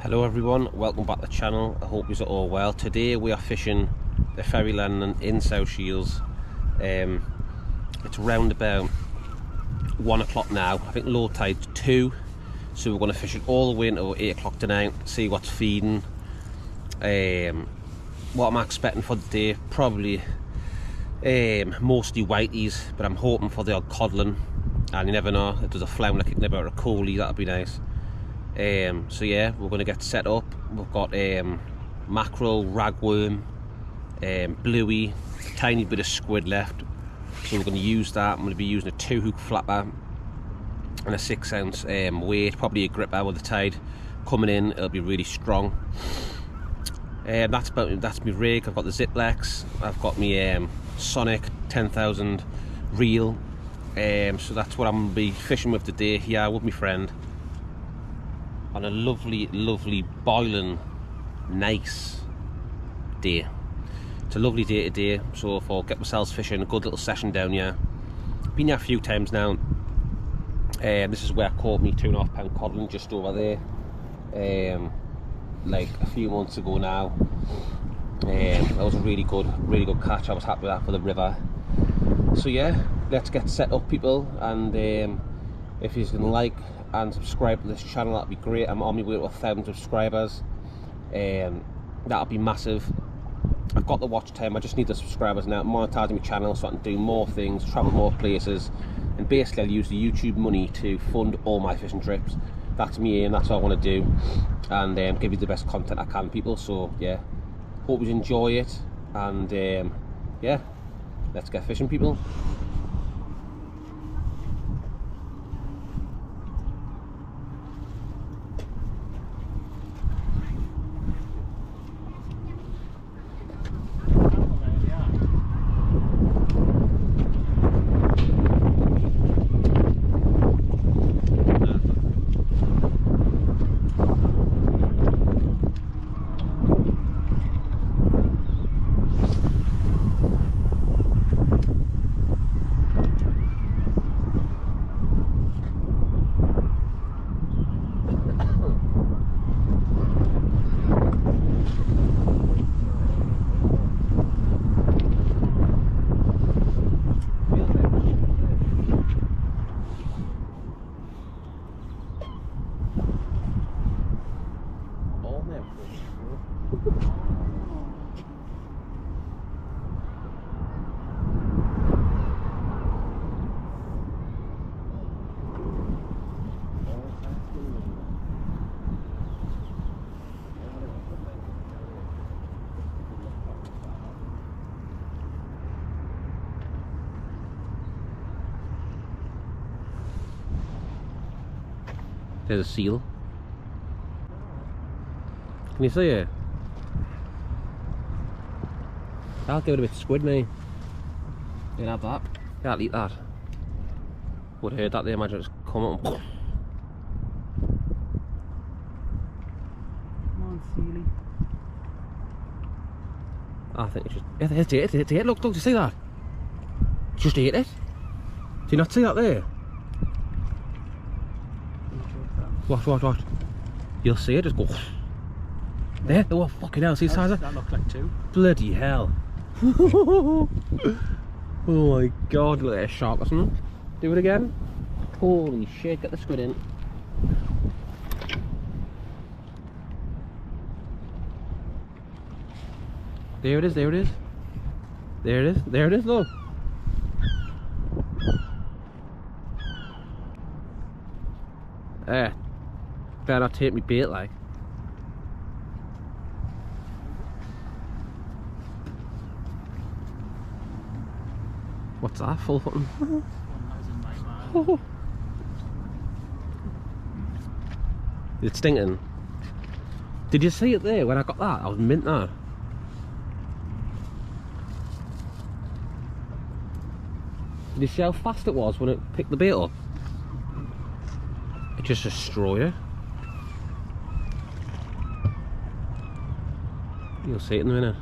Hello everyone, welcome back to the channel. I hope you're all well. Today we are fishing the ferry landing in South Shields. It's round about 1 o'clock now. I think low tide's 2, so we're going to fish it all the way until 8 o'clock tonight, see what's feeding. What I'm expecting for the day, probably mostly whiteys, but I'm hoping for the odd codling, and you never know, if there's a flounder kicking about a coley, that'd be nice. So yeah, we're going to get set up. We've got mackerel, ragworm, bluey, a tiny bit of squid left, so we're going to use that. I'm going to be using a 2-hook flapper and a 6-ounce weight, probably a gripper with the tide coming in. It'll be really strong. That's my rig. I've got the Ziplex, I've got my Sonic 10,000 reel, so that's what I'm going to be fishing with today here with my friend on a lovely boiling nice day. It's a lovely day today, so if I'll get myself fishing, a good little session down here. Been here a few times now. This is where I caught me 2.5 pound codling, just over there, like a few months ago now. That was a really good catch. I was happy with that for the river. So yeah, let's get set up, people, and if you're gonna like and subscribe to this channel, that'd be great. I'm on my way to 1,000 subscribers. That'll be massive. I've got the watch time, I just need the subscribers now. Monetizing my channel so I can do more things, travel more places, and basically I'll use the YouTube money to fund all my fishing trips. That's me, and that's what I want to do, and give you the best content I can, people. So yeah, hope you enjoy it, and yeah, let's get fishing, people. There's a seal. Can you see it? I'll give it a bit of squid, mate. You can have that. Yeah, I'll eat that. Would have heard that there, imagine it's come up. Come on, Sealy. I think it's just... Yeah, it's it. Look, do you see that? It's just ate it. Do you not see that there? What? You'll see it, just go... There, oh fucking hell, see the size of that? Looked like 2. Bloody hell. Oh my god, look at a shark or something. Do it again. Holy shit, get the squid in. There it is, look. Better not take me bait, like. What's that? Full footing? It's stinking. Did you see it there when I got that? I was mint that. Did you see how fast it was when it picked the bait up? It just destroyed it. You'll see it in a minute.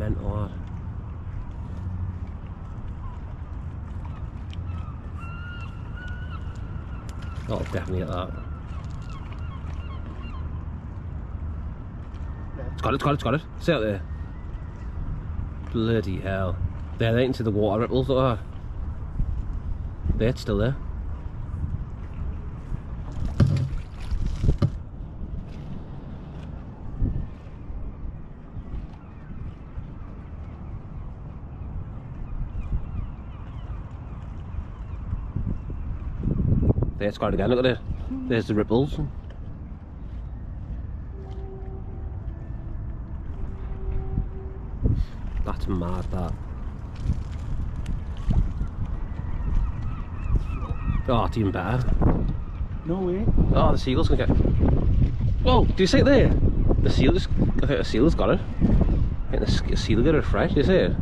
mental, lad. I'll definitely get that. It's got it. See out there. Bloody hell. There, they can see the water ripples, look at that. There, it's still there. There, it's got it again, look at it. There's the ripples. That's mad, that. Oh, it's even better. No way. Oh, the seal's gonna get... Whoa, do you see it there? The seal just... I think the seal's got it. I think the seal got it fresh, do you see it?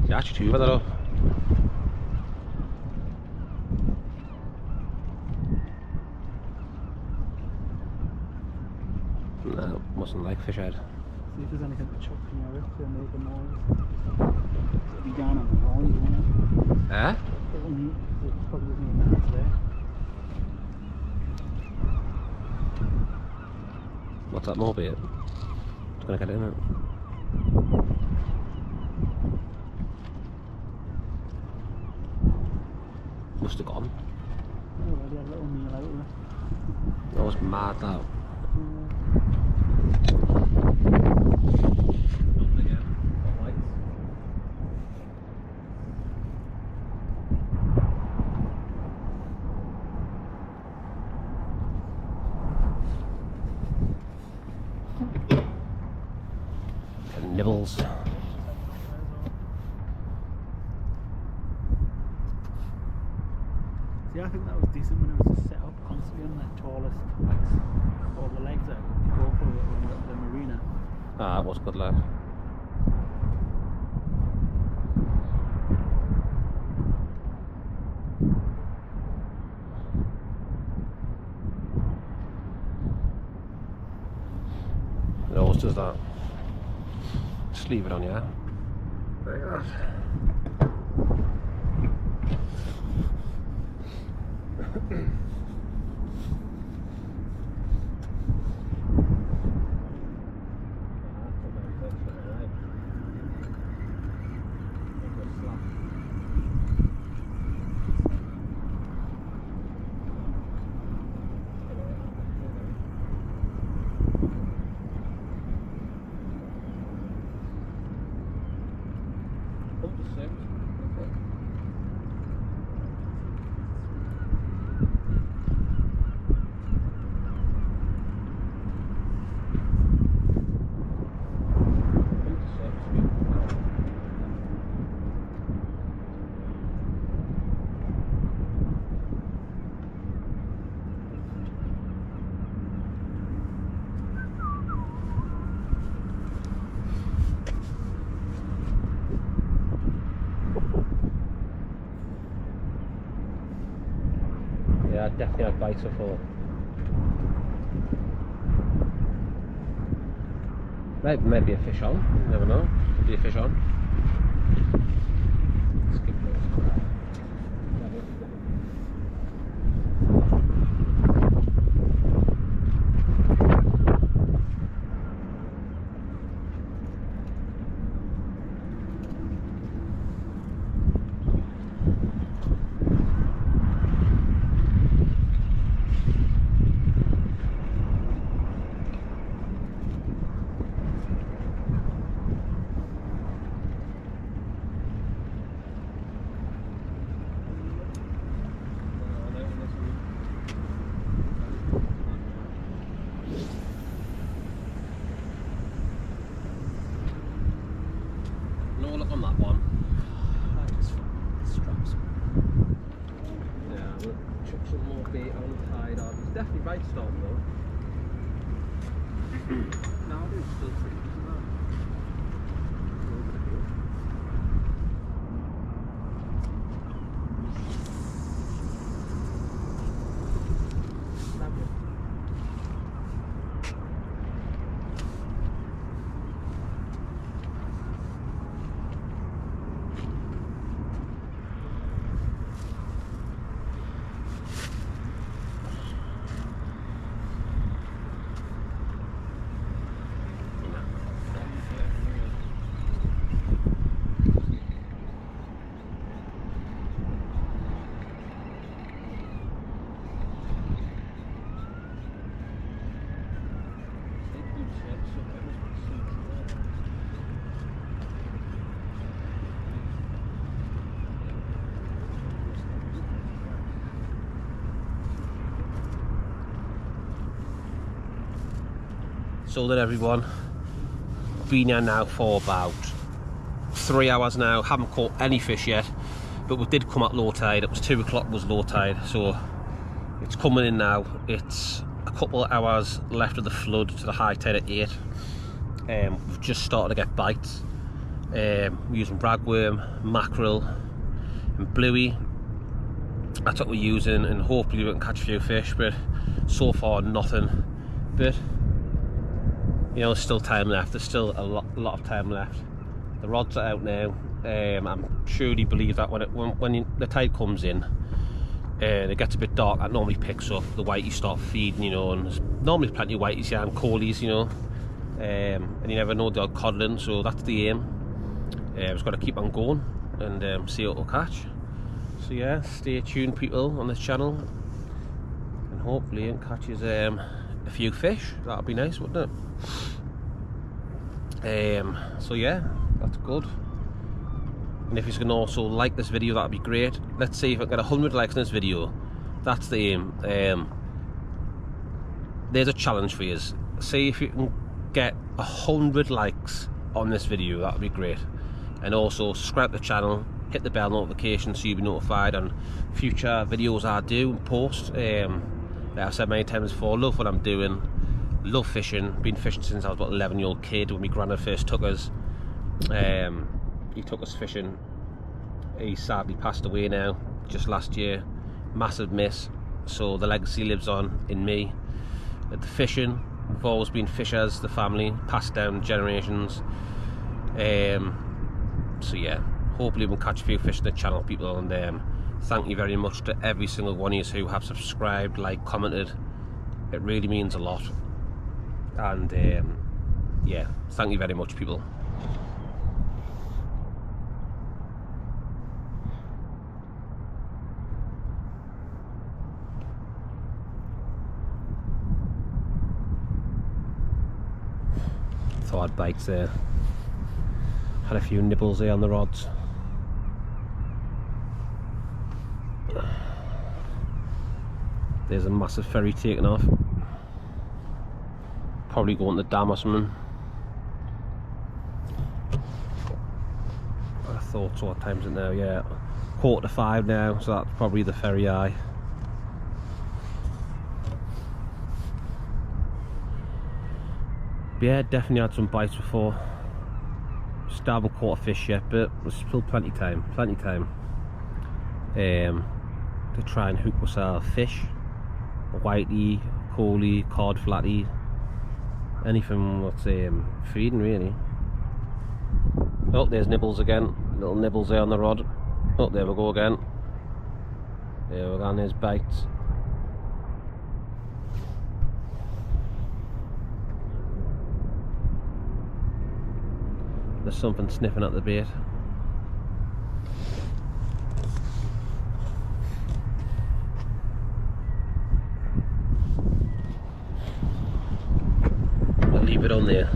Yeah, actually too bad though. No, mustn't like fish head. See if there's anything to chuck in your to make a noise. It'll be down on the noise, won't it? Eh? It probably doesn't even matter today. What's that more bait? It's gonna get in it. Must have gone. Already had a little meal out of it. That was mad, that. Nibbles. See, I think that was decent when it was just set up constantly on the tallest legs. All the legs that you go for when you're at the marina. Ah, it was good, lad. It always does that. Just leave it on, yeah? Like that. Yeah, definitely had bites before. Maybe a fish on, you never know. Could be a fish on. No look on that one. Straps. Yeah, we'll chuck some more bait on the tide on. It's definitely right storm though. Now it's still pretty decent though. So then everyone, been here now for about 3 hours now, haven't caught any fish yet, but we did come at low tide. It was 2 o'clock was low tide, so it's coming in now. It's a couple of hours left of the flood to the high tide at 8. We've just started to get bites. We're using ragworm, mackerel and bluey. That's what we're using, and hopefully we can catch a few fish, but so far nothing. But you know, there's still time left. There's still a lot of time left. The rods are out now. I'm surely believe that when the tide comes in and it gets a bit dark, that normally picks up. The whiteys start feeding, you know, and there's normally plenty of whiteys here and coalies, you know, and you never know, they're codling, so that's the aim. Just got to keep on going and see what we'll catch. So yeah, stay tuned people on this channel, and hopefully it catches a few fish. That'd be nice, wouldn't it? So yeah, that's good. And if you can also like this video, that'd be great. Let's see if I get 100 likes in this video. That's the aim. There's a challenge for you. See if you can get 100 likes on this video, that'd be great. And also subscribe to the channel, hit the bell notification so you'll be notified on future videos I do and post. Like I've said many times before, love what I'm doing, love fishing. Been fishing since I was about 11-year-old kid when my granddad first took us. He took us fishing. He sadly passed away now just last year. Massive miss. So the legacy lives on in me. At the fishing, we've always been fishers, the family, passed down generations. So yeah, hopefully we'll catch a few fish on the channel, people, and thank you very much to every single one of you who have subscribed, liked, commented. It really means a lot. And yeah, thank you very much, people. Thought I'd bite there. Had a few nibbles there on the rods. There's a massive ferry taking off. Probably going to the dam or something. I thought so. What time's it now? Yeah, 4:45 now, so that's probably the ferry eye. But yeah, definitely had some bites before. Still haven't caught a fish yet, but there's still plenty of time to try and hook myself a fish, a whitey, coalie, cod flatty, anything that's feeding really. Oh, there's nibbles again, little nibbles there on the rod. Oh, there we go again. There we go, and there's bites. There's something sniffing at the bait. I'll leave it on there.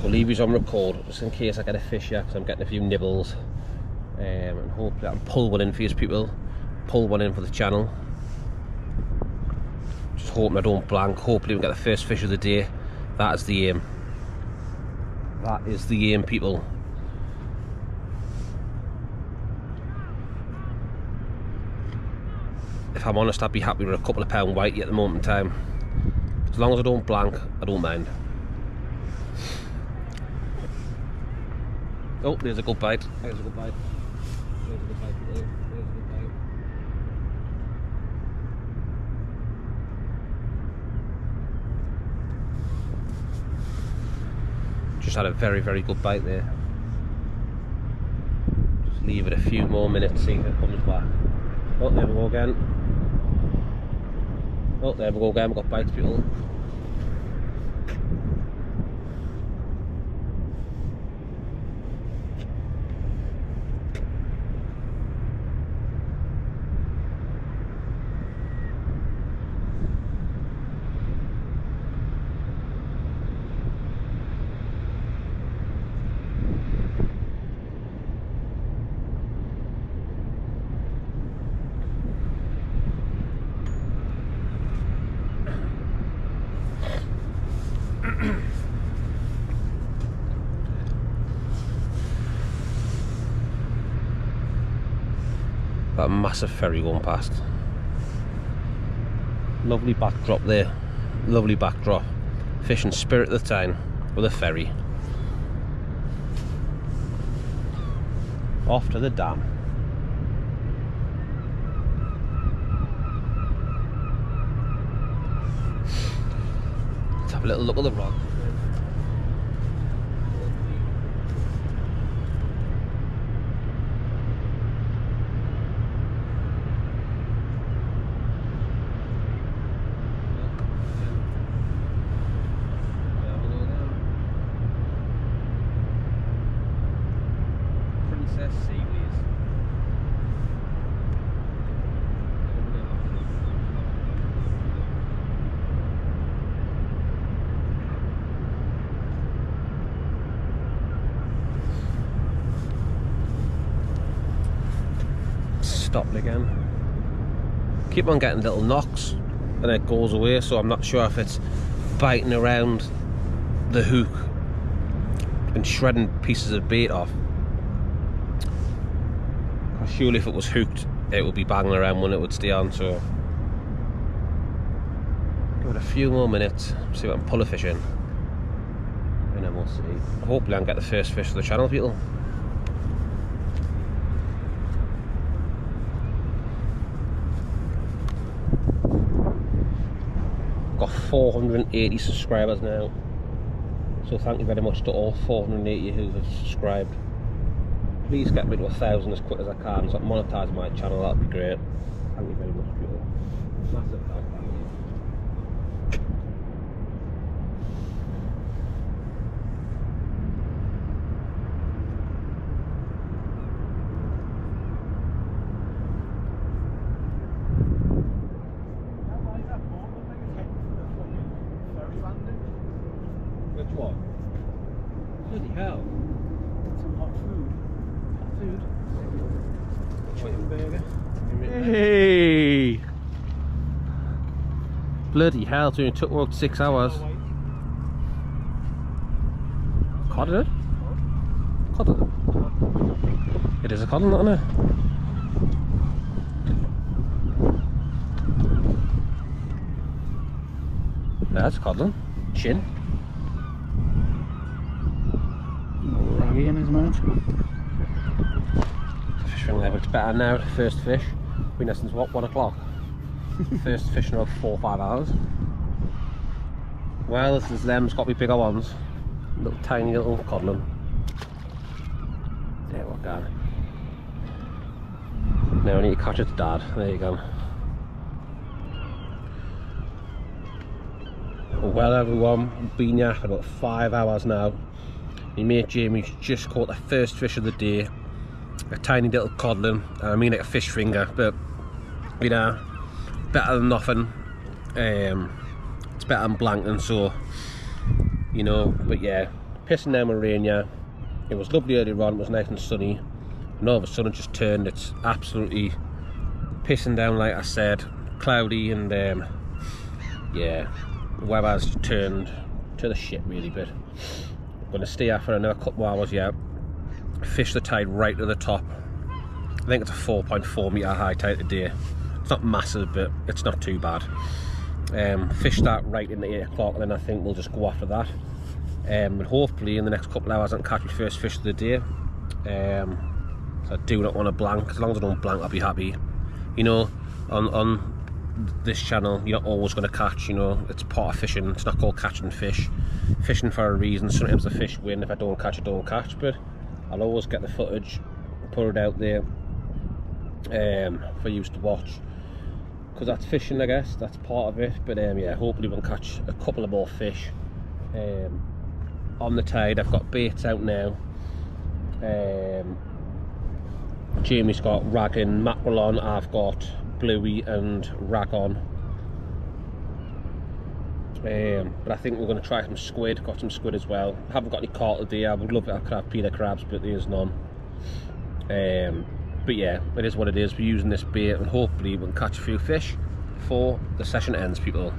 We'll leave it on record just in case I get a fish here, because I'm getting a few nibbles. And hopefully I can pull one in for you people. Pull one in for the channel. Just hoping I don't blank. Hopefully we'll get the first fish of the day. That is the aim. That is the aim, people. If I'm honest, I'd be happy with a couple of pound whitey at the moment in time. As long as I don't blank, I don't mind. Oh, there's a good bite. There's a good bite. There's a good bite. There's a good bite. Just had a very, very good bite there. Just leave it a few more minutes, see if it comes back. Oh, there we go again. Oh, there we go again. We've got bites, people. That massive ferry going past. Lovely backdrop there. Lovely backdrop. Fishing Spirit of the Tyne with a ferry. Off to the dam. Let's have a little look at the rod. Stopped again. Keep on getting little knocks and it goes away, so I'm not sure if it's biting around the hook and shredding pieces of bait off. Because surely if it was hooked it would be banging around when it would stay on, so give it a few more minutes, see if I can pull a fish in, and then we'll see. Hopefully I can get the first fish of the channel, people. Got 480 subscribers now, so thank you very much to all 480 who have subscribed. Please get me to 1,000 as quick as I can so I can monetize my channel. That'd be great. Thank you very much, people. Massive thank you. Which one? Bloody hell. Some hot food. Chicken burger. Hey! Bloody hell, it only took about 6 hours. Codling? Codling? It is a codling, isn't it? That's codling. Chin. Raggy in his mouth. Fish from there, but it's better now. First fish. Been there since what, 1 o'clock? First fish in about 4 or 5 hours. Well, this is them's got to be bigger ones. Little tiny little codling. There we go. Now I need to catch its dad. There you go. Well everyone, been here for about 5 hours now. My mate Jamie's just caught the first fish of the day. A tiny little codling, I mean like a fish finger, but you know, better than nothing. It's better than blanking, so you know, but yeah, pissing down with rain, yeah. It was lovely earlier on, it was nice and sunny, and all of a sudden it just turned. It's absolutely pissing down, like I said, cloudy, and yeah, the weather's turned to the shit really, but I'm going to stay here for another couple of hours, yeah. Fish the tide right to the top. I think it's a 4.4 metre high tide today. It's not massive, but it's not too bad. Fish that right into 8 o'clock, and then I think we'll just go after that. And hopefully in the next couple of hours I can catch my first fish of the day. So I do not want to blank. As long as I don't blank, I'll be happy. You know, on this channel you're not always going to catch, you know, it's part of fishing. It's not called catching fish. Fishing for a reason. Sometimes the fish win. If I don't catch, I don't catch, but I'll always get the footage, put it out there for you to watch, because that's fishing, I guess, that's part of it. But yeah, hopefully we'll catch a couple of more fish on the tide. I've got baits out now. Jamie's got raglan mackerel on, I've got bluey and rag on. But I think we're going to try some squid. Got some squid as well. Haven't got any caught today. I would love it. I could have peanut crabs, but there's none. But yeah, it is what it is. We're using this bait, and hopefully we can catch a few fish before the session ends, people.